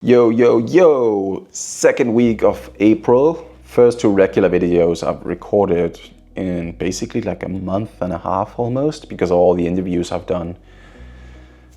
Yo, yo, yo! Second week of April. First two regular videos I've recorded in basically like a month and a half almost, because of all the interviews I've done,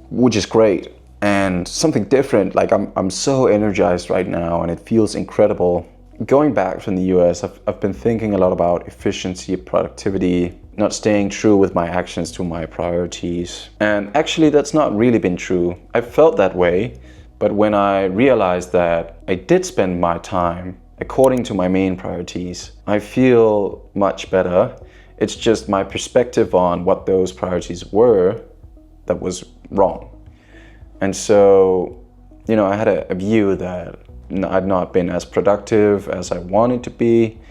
which is great. And something different, like I'm so energized right now and it feels incredible. Going back from the US, I've been thinking a lot about efficiency, productivity, not staying true with my actions to my priorities. And actually that's not really been true. I felt that way. But when I realized that I did spend my time according to my main priorities, I feel much better. It's just my perspective on what those priorities were that was wrong. And so, I had a view that I'd not been as productive as I wanted to be,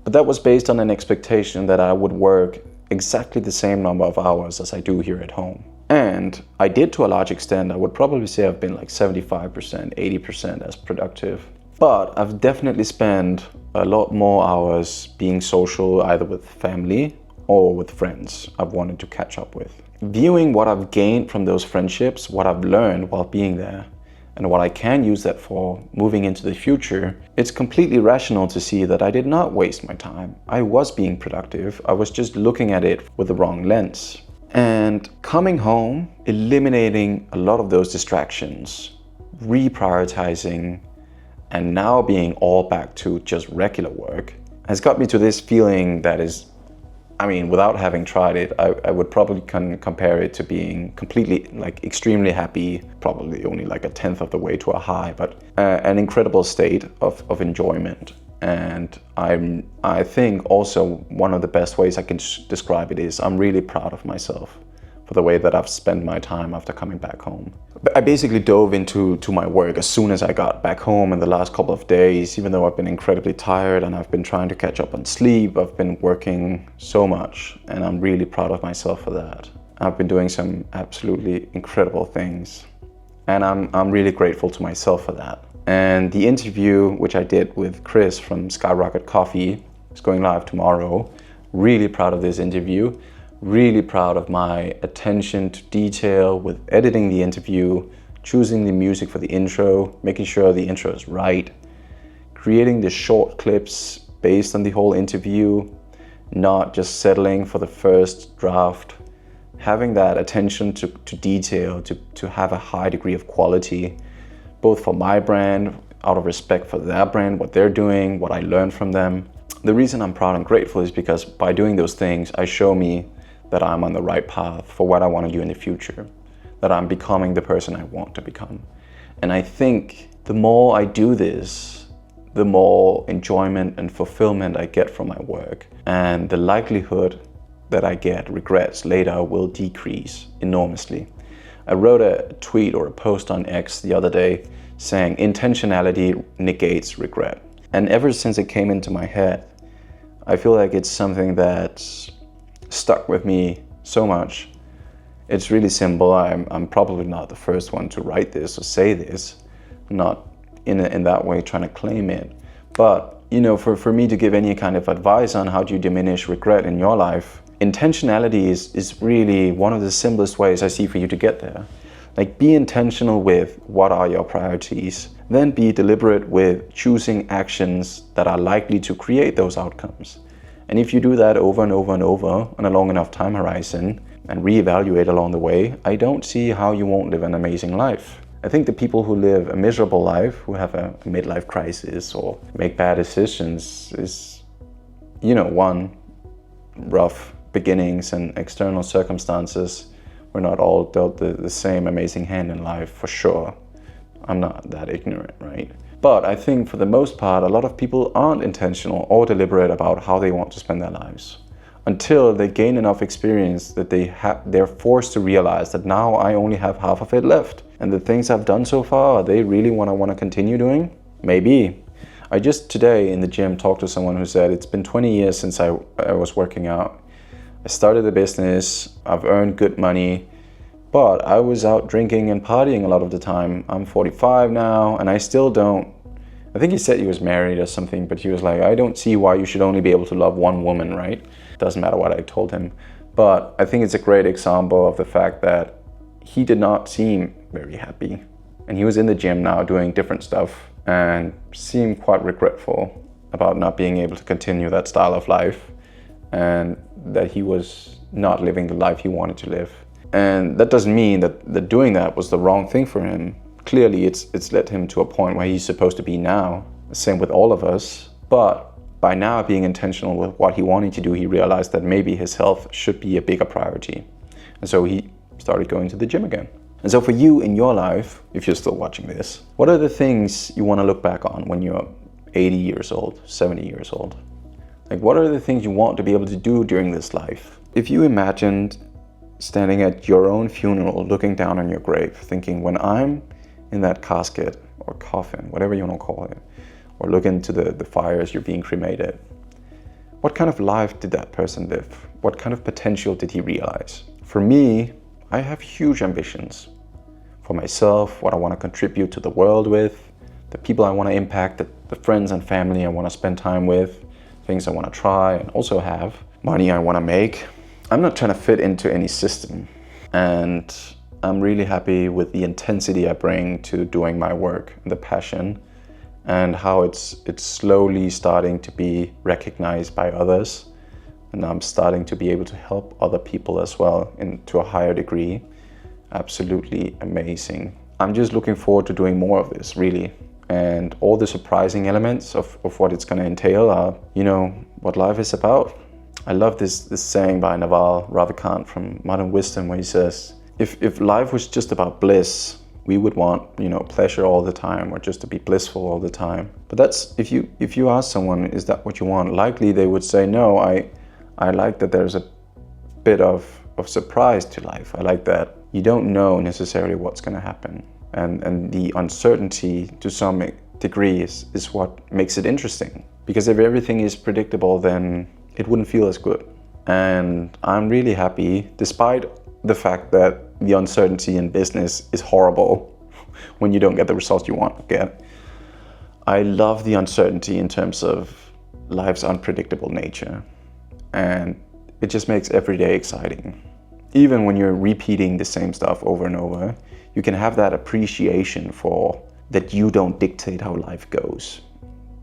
but that was based on an expectation that I would work exactly the same number of hours as I do here at home. And I did to a large extent. I would probably say I've been like 75%, 80% as productive. But I've definitely spent a lot more hours being social, either with family or with friends I've wanted to catch up with. Viewing what I've gained from those friendships, what I've learned while being there, and what I can use that for moving into the future, it's completely rational to see that I did not waste my time. I was being productive. I was just looking at it with the wrong lens. And coming home, eliminating a lot of those distractions, reprioritizing, and now being all back to just regular work has got me to this feeling that is, without having tried it, I would probably compare it to being completely, extremely happy, probably only like a tenth of the way to a high, but an incredible state of enjoyment. And I think also one of the best ways I can describe it is I'm really proud of myself for the way that I've spent my time after coming back home. I basically dove into my work as soon as I got back home in the last couple of days, even though I've been incredibly tired and I've been trying to catch up on sleep. I've been working so much and I'm really proud of myself for that. I've been doing some absolutely incredible things and I'm really grateful to myself for that. And the interview, which I did with Chris from Skyrocket Coffee, is going live tomorrow. Really proud of this interview. Really proud of my attention to detail with editing the interview, choosing the music for the intro, making sure the intro is right, creating the short clips based on the whole interview, not just settling for the first draft, having that attention to detail, to have a high degree of quality, both for my brand, out of respect for their brand, what they're doing, what I learned from them. The reason I'm proud and grateful is because by doing those things, I show me that I'm on the right path for what I want to do in the future, that I'm becoming the person I want to become. And I think the more I do this, the more enjoyment and fulfillment I get from my work. And the likelihood that I get regrets later will decrease enormously. I wrote a tweet or a post on X the other day saying intentionality negates regret. And ever since it came into my head, I feel like it's something that's stuck with me so much. It's really simple. I'm probably not the first one to write this or say this, not in that way trying to claim it. But for me to give any kind of advice on how do you diminish regret in your life, intentionality is really one of the simplest ways I see for you to get there. Like, be intentional with what are your priorities, then be deliberate with choosing actions that are likely to create those outcomes. And if you do that over and over and over on a long enough time horizon and reevaluate along the way, I don't see how you won't live an amazing life. I think the people who live a miserable life, who have a midlife crisis or make bad decisions is, one, rough beginnings and external circumstances. We're not all dealt the same amazing hand in life, for sure. I'm not that ignorant, right? But I think for the most part, a lot of people aren't intentional or deliberate about how they want to spend their lives until they gain enough experience that they're forced to realize that now I only have half of it left. And the things I've done so far, are they really want to continue doing? Maybe. I just today in the gym talked to someone who said it's been 20 years since I was working out. I started a business, I've earned good money, but I was out drinking and partying a lot of the time. I'm 45 now and I still don't. I think he said he was married or something, but he was like, I don't see why you should only be able to love one woman, right? Doesn't matter what I told him. But I think it's a great example of the fact that he did not seem very happy. And he was in the gym now doing different stuff and seemed quite regretful about not being able to continue that style of life, and that he was not living the life he wanted to live. And that doesn't mean that doing that was the wrong thing for him. Clearly it's led him to a point where he's supposed to be now. Same with all of us. But by now being intentional with what he wanted to do, he realized that maybe his health should be a bigger priority. And so he started going to the gym again. And so for you in your life, if you're still watching this, what are the things you want to look back on when you're 80 years old, 70 years old? Like, what are the things you want to be able to do during this life? If you imagined standing at your own funeral, looking down on your grave, thinking, when I'm in that casket or coffin, whatever you want to call it, or look into the fire as you're being cremated, what kind of life did that person live? What kind of potential did he realize? For me, I have huge ambitions for myself, what I want to contribute to the world with, the people I want to impact, the friends and family I want to spend time with, things I want to try and also have, money I want to make. I'm not trying to fit into any system, and I'm really happy with the intensity I bring to doing my work, the passion, and how it's slowly starting to be recognized by others, and I'm starting to be able to help other people as well to a higher degree. Absolutely amazing. I'm just looking forward to doing more of this, really. And all the surprising elements of what it's going to entail are, what life is about. I love this saying by Naval Ravikant from Modern Wisdom, where he says, if life was just about bliss, we would want, pleasure all the time, or just to be blissful all the time. But that's, if you ask someone, is that what you want? Likely they would say, no, I like that there's a bit of surprise to life. I like that you don't know necessarily what's going to happen. And the uncertainty to some degree is what makes it interesting. Because if everything is predictable, then it wouldn't feel as good. And I'm really happy, despite the fact that the uncertainty in business is horrible when you don't get the results you want to get. I love the uncertainty in terms of life's unpredictable nature. And it just makes every day exciting. Even when you're repeating the same stuff over and over, you can have that appreciation for that you don't dictate how life goes.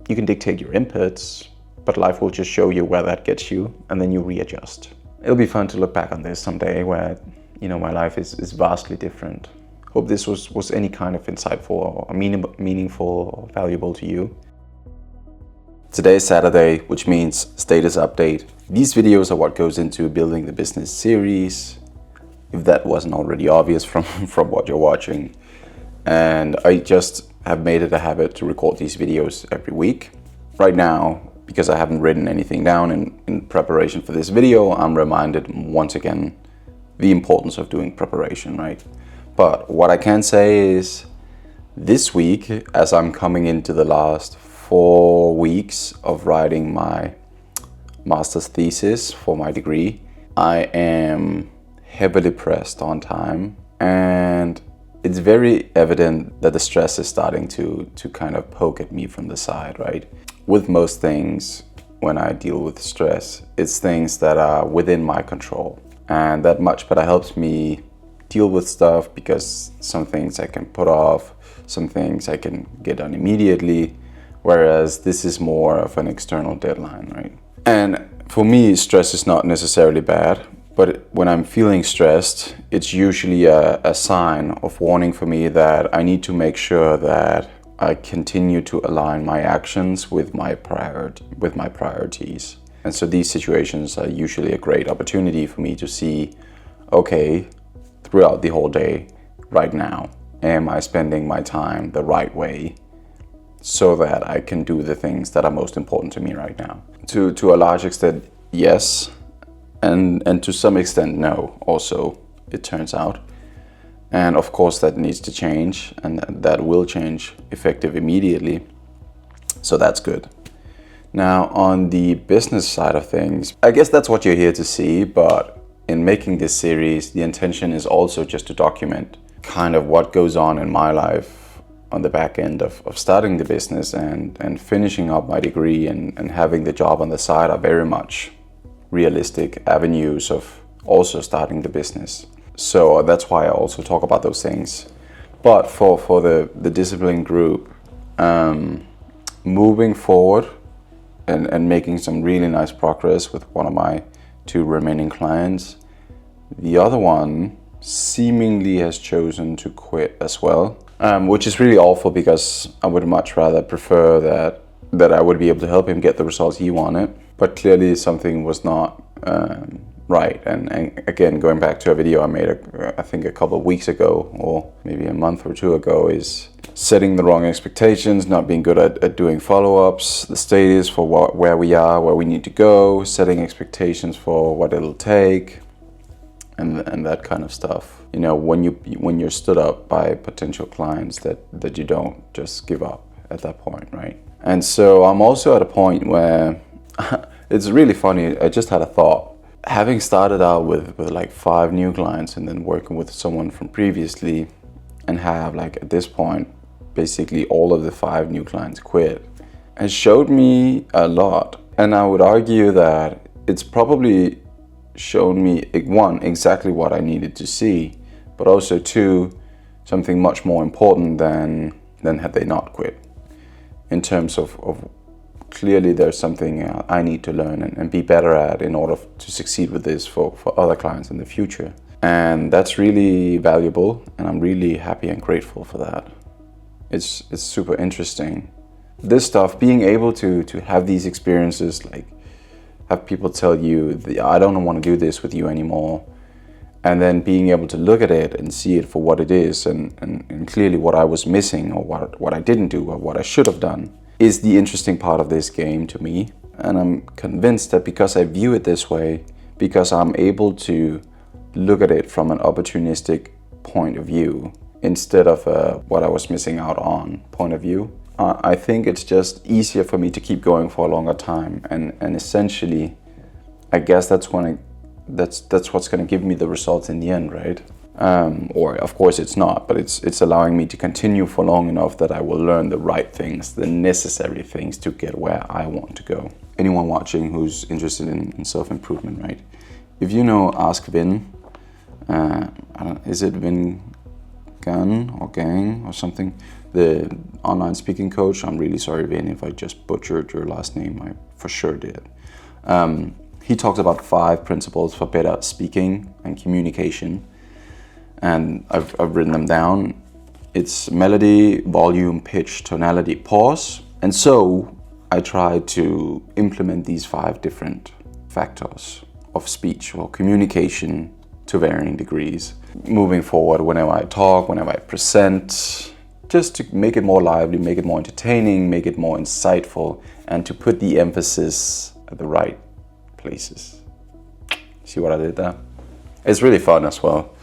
You can dictate your inputs, but life will just show you where that gets you, and then you readjust. It'll be fun to look back on this someday where, my life is vastly different. Hope this was any kind of insightful or meaningful or valuable to you. Today is Saturday, which means status update. These videos are what goes into building the business series, if that wasn't already obvious from what you're watching. And I just have made it a habit to record these videos every week. Right now, because I haven't written anything down in preparation for this video, I'm reminded once again the importance of doing preparation, right? But what I can say is this week, as I'm coming into the last 4 weeks of writing my master's thesis for my degree, I am heavily pressed on time, and it's very evident that the stress is starting to kind of poke at me from the side, right? With most things, when I deal with stress, it's things that are within my control, and that much better helps me deal with stuff, because some things I can put off, some things I can get done immediately, whereas this is more of an external deadline, right? And for me, stress is not necessarily bad, but when I'm feeling stressed, it's usually a sign of warning for me that I need to make sure that I continue to align my actions with my priorities. And so these situations are usually a great opportunity for me to see, okay, throughout the whole day, right now, am I spending my time the right way so that I can do the things that are most important to me right now? To a large extent, yes. And to some extent, no, also, it turns out. And of course, that needs to change, and that will change effective immediately. So that's good. Now, on the business side of things, I guess that's what you're here to see, but in making this series, the intention is also just to document kind of what goes on in my life on the back end of starting the business and finishing up my degree and having the job on the side are very much realistic avenues of also starting the business. So that's why I also talk about those things. But for the discipline group, moving forward and making some really nice progress with one of my 2 remaining clients. The other one seemingly has chosen to quit as well, which is really awful because I would much rather prefer that I would be able to help him get the results he wanted. But clearly something was not right. And again, going back to a video I made, I think a couple of weeks ago, or maybe a month or 2 ago, is setting the wrong expectations, not being good at doing follow-ups, the status for where we are, where we need to go, setting expectations for what it'll take, and that kind of stuff. You know, when you're stood up by potential clients, that you don't just give up at that point, right? And so I'm also at a point where it's really funny. I just had a thought. Having started out with like 5 new clients and then working with someone from previously, and have like at this point basically all of the 5 new clients quit, has showed me a lot. And I would argue that it's probably shown me, 1, exactly what I needed to see, but also 2, something much more important than had they not quit, in terms of clearly there's something I need to learn and be better at in order to succeed with this for other clients in the future. And that's really valuable, and I'm really happy and grateful for that. It's super interesting. This stuff, being able to have these experiences, like have people tell you, I don't want to do this with you anymore, and then being able to look at it and see it for what it is, and clearly what I was missing, or what I didn't do, or what I should have done, is the interesting part of this game to me. And I'm convinced that because I view it this way, because I'm able to look at it from an opportunistic point of view instead of what I was missing out on point of view, I think it's just easier for me to keep going for a longer time. And essentially, I guess that's what's going to give me the results in the end, right? Or of course it's not, but it's allowing me to continue for long enough that I will learn the right things, the necessary things to get where I want to go. Anyone watching who's interested in self-improvement, right? If you know Ask Vin, is it Vin Gun or Gang or something? The online speaking coach. I'm really sorry, Vin, if I just butchered your last name. I for sure did. He talks about 5 principles for better speaking and communication. And I've written them down. It's melody, volume, pitch, tonality, pause. And so I try to implement these 5 different factors of speech or communication to varying degrees. Moving forward, whenever I talk, whenever I present, just to make it more lively, make it more entertaining, make it more insightful, and to put the emphasis at the right places. See what I did there? It's really fun as well.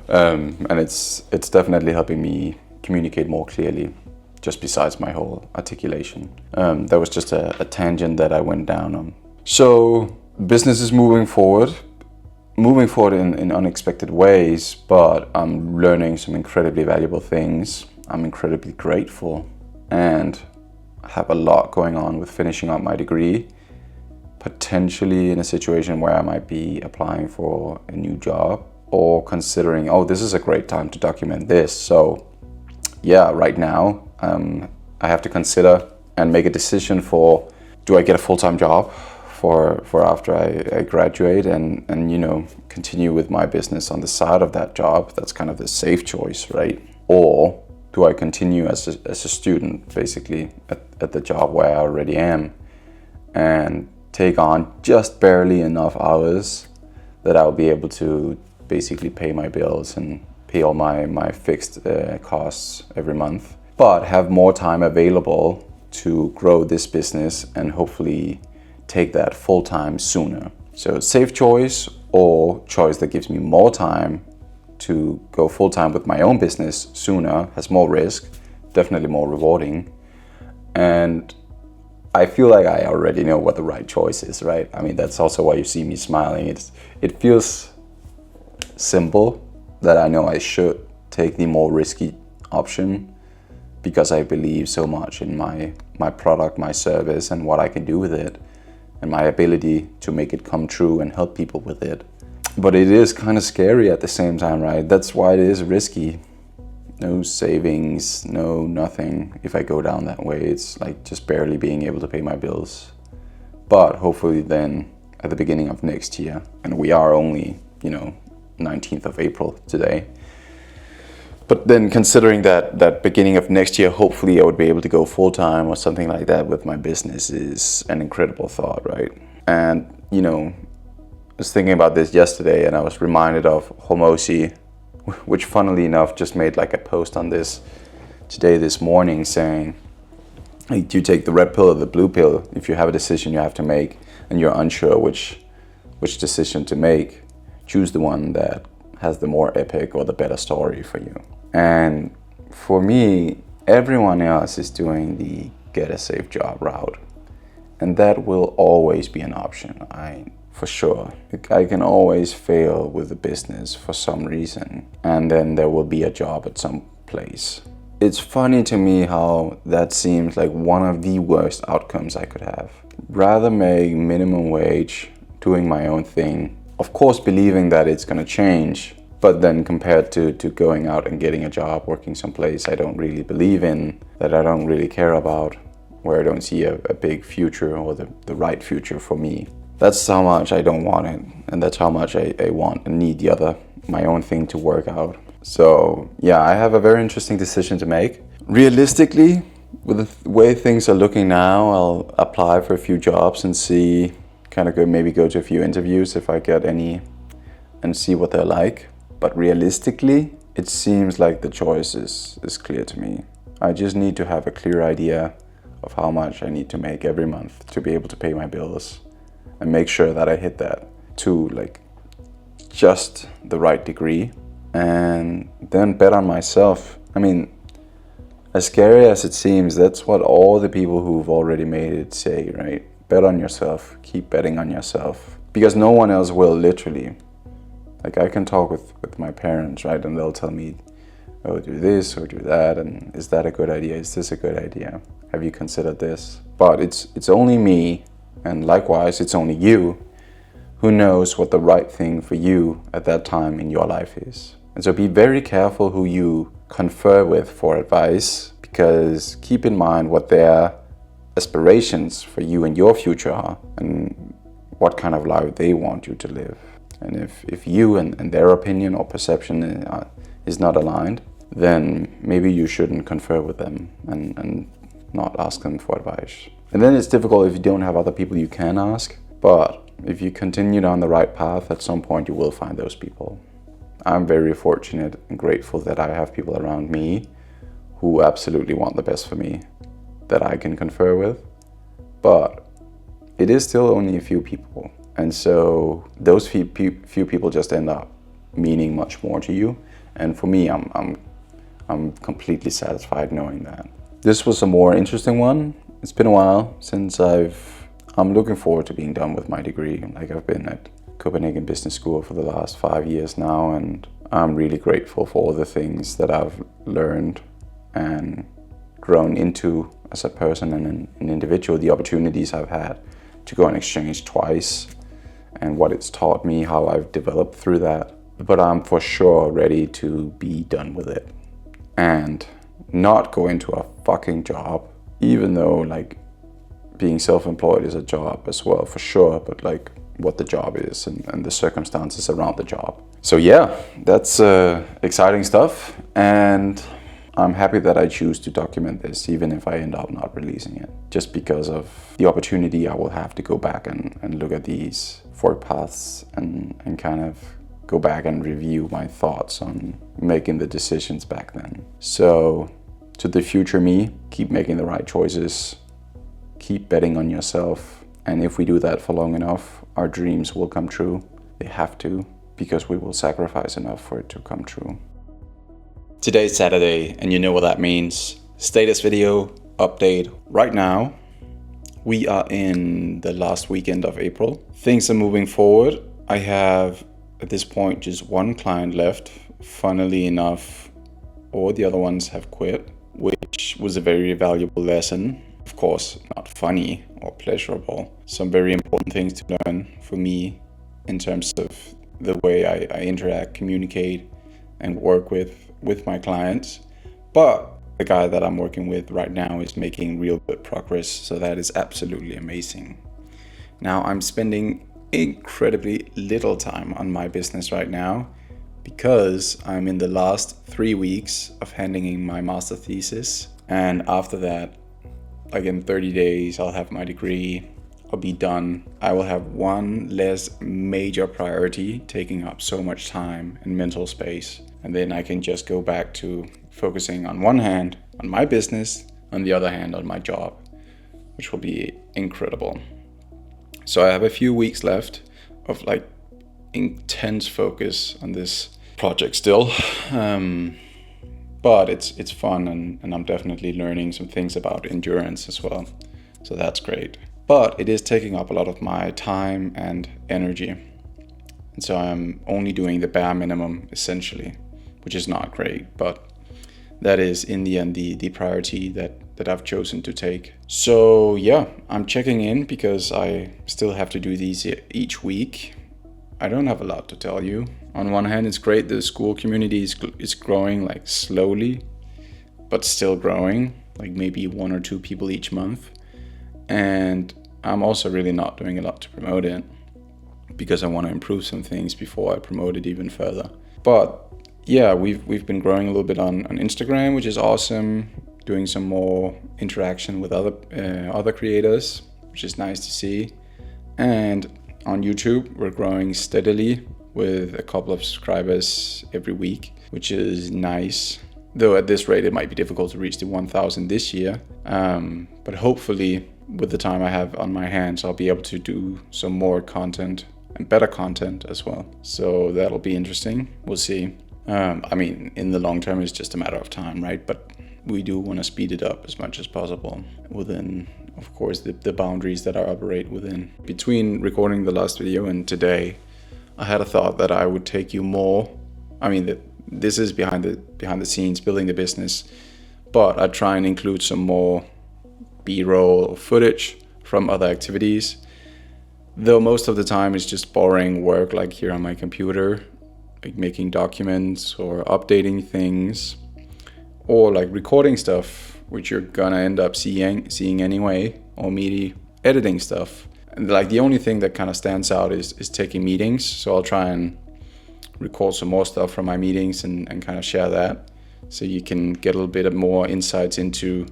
And it's definitely helping me communicate more clearly, just besides my whole articulation. That was just a tangent that I went down on. So business is moving forward in unexpected ways, but I'm learning some incredibly valuable things. I'm incredibly grateful, and have a lot going on with finishing up my degree, potentially in a situation where I might be applying for a new job, or considering, this is a great time to document this. So yeah, right now I have to consider and make a decision for, do I get a full-time job for after I graduate and continue with my business on the side of that job? That's kind of the safe choice, right? Or do I continue as a student, basically at the job where I already am, and take on just barely enough hours that I'll be able to basically pay my bills and pay all my fixed costs every month, but have more time available to grow this business and hopefully take that full-time sooner. So safe choice, or choice that gives me more time to go full-time with my own business sooner, has more risk, definitely more rewarding. And I feel like I already know what the right choice is, right? I mean, that's also why you see me smiling. It feels simple that I know I should take the more risky option, because I believe so much in my product, my service, and what I can do with it, and my ability to make it come true and help people with it. But it is kind of scary at the same time, right? That's why it is risky. no savings, no nothing. If I go down that way, it's like just barely being able to pay my bills. But hopefully then at the beginning of next year, and we are only, 19th of April today. But then considering that beginning of next year, hopefully I would be able to go full time or something like that with my business is an incredible thought, right? And, I was thinking about this yesterday and I was reminded of Homosi, which funnily enough just made like a post on this today, this morning, saying, hey, do you take the red pill or the blue pill? If you have a decision you have to make and you're unsure which decision to make, choose the one that has the more epic or the better story for you. And for me, everyone else is doing the get a safe job route. And that will always be an option, for sure. I can always fail with the business for some reason, and then there will be a job at some place. It's funny to me how that seems like one of the worst outcomes I could have. Rather make minimum wage, doing my own thing, of course believing that it's gonna change, but then compared to going out and getting a job, working someplace I don't really believe in, that I don't really care about, where I don't see a big future or the right future for me. That's how much I don't want it, and that's how much I want and need my own thing to work out. So yeah, I have a very interesting decision to make. Realistically, with the way things are looking now, I'll apply for a few jobs and see, maybe go to a few interviews if I get any and see what they're like. But realistically, it seems like the choice is clear to me. I just need to have a clear idea of how much I need to make every month to be able to pay my bills and make sure that I hit that to like just the right degree, and then bet on myself. I mean, as scary as it seems, that's what all the people who've already made it say, right? Bet on yourself, keep betting on yourself, because no one else will, literally. Like I can talk with my parents, right? And they'll tell me, oh, do this or do that, and is that a good idea? Is this a good idea? Have you considered this? But it's only me, and likewise, it's only you who knows what the right thing for you at that time in your life is. And so be very careful who you confer with for advice, because keep in mind what their aspirations for you and your future are, and what kind of life they want you to live. And if you and their opinion or perception is not aligned, then maybe you shouldn't confer with them and not ask them for advice. And then it's difficult if you don't have other people you can ask, but if you continue down the right path, at some point you will find those people. I'm very fortunate and grateful that I have people around me who absolutely want the best for me, that I can confer with, but it is still only a few people. And so those few people just end up meaning much more to you. And for me, I'm completely satisfied knowing that. This was a more interesting one. It's been a while since I'm looking forward to being done with my degree. Like I've been at Copenhagen Business School for the last 5 years now, and I'm really grateful for all the things that I've learned and grown into as a person and an individual, the opportunities I've had to go on exchange twice, and what it's taught me, how I've developed through that. But I'm for sure ready to be done with it and not go into a fucking job, even though like being self-employed is a job as well, for sure, but like what the job is and the circumstances around the job. So yeah, that's exciting stuff, and I'm happy that I choose to document this, even if I end up not releasing it, just because of the opportunity I will have to go back and look at these 4 paths and kind of go back and review my thoughts on making the decisions back then. So to the future me, keep making the right choices, keep betting on yourself, and if we do that for long enough, our dreams will come true. They have to, because we will sacrifice enough for it to come true. Today's Saturday, and you know what that means. Status video update. Right now, we are in the last weekend of April. Things are moving forward. I have, at this point, just one client left. Funnily enough, all the other ones have quit, which was a very valuable lesson. Of course, not funny or pleasurable. Some very important things to learn for me in terms of the way I interact, communicate, and work with with my clients, but the guy that I'm working with right now is making real good progress, so that is absolutely amazing. Now I'm spending incredibly little time on my business right now because I'm in the last 3 weeks of handing in my master thesis, and after that, like in 30 days, I'll have my degree, I'll be done. I will have one less major priority taking up so much time and mental space, and then I can just go back to focusing on one hand on my business, on the other hand on my job, which will be incredible. So I have a few weeks left of like intense focus on this project still, but it's fun, and I'm definitely learning some things about endurance as well, so that's great. But it is taking up a lot of my time and energy, and so I'm only doing the bare minimum essentially, which is not great, but that is in the end the priority that I've chosen to take. So yeah, I'm checking in because I still have to do these each week. I don't have a lot to tell you. On one hand, it's great, the school community is growing like slowly, but still growing, like maybe 1 or 2 people each month. And I'm also really not doing a lot to promote it because I want to improve some things before I promote it even further. But yeah, we've been growing a little bit on Instagram, which is awesome. Doing some more interaction with other creators, which is nice to see. And on YouTube, we're growing steadily with a couple of subscribers every week, which is nice. Though at this rate, it might be difficult to reach the 1,000 this year. But hopefully, with the time I have on my hands, I'll be able to do some more content and better content as well. So that'll be interesting. We'll see. I mean, in the long term, it's just a matter of time, right? But we do want to speed it up as much as possible within, of course, the boundaries that I operate within. Between recording the last video and today, I had a thought that I would take you more. I mean, this is behind the scenes, building the business, but I try and include some more B-roll or footage from other activities. Though most of the time it's just boring work, like here on my computer, like making documents or updating things, or like recording stuff, which you're gonna end up seeing anyway, or me editing stuff. And like the only thing that kind of stands out is taking meetings. So I'll try and record some more stuff from my meetings and kind of share that, so you can get a little bit of more insights into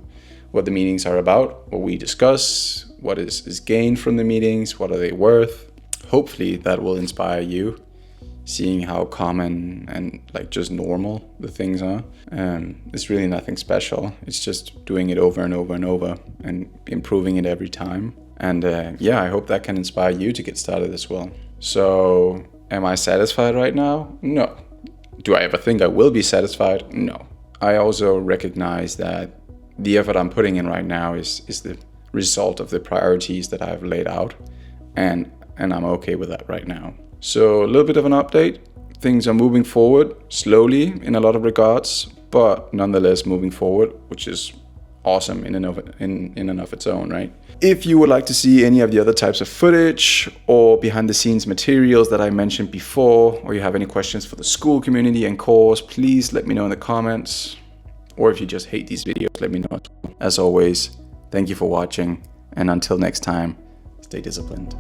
what the meetings are about, what we discuss, what is gained from the meetings, what are they worth. Hopefully that will inspire you, seeing how common and like just normal the things are. It's really nothing special. It's just doing it over and over and over and improving it every time. And yeah, I hope that can inspire you to get started as well. So am I satisfied right now? No. Do I ever think I will be satisfied? No. I also recognize that the effort I'm putting in right now is the result of the priorities that I've laid out, and I'm okay with that right now. So a little bit of an update. Things are moving forward slowly in a lot of regards, but nonetheless moving forward, which is awesome in and of its own, right? If you would like to see any of the other types of footage or behind the scenes materials that I mentioned before, or you have any questions for the school community and course, please let me know in the comments. Or if you just hate these videos, let me know. As always, thank you for watching, and until next time, stay disciplined.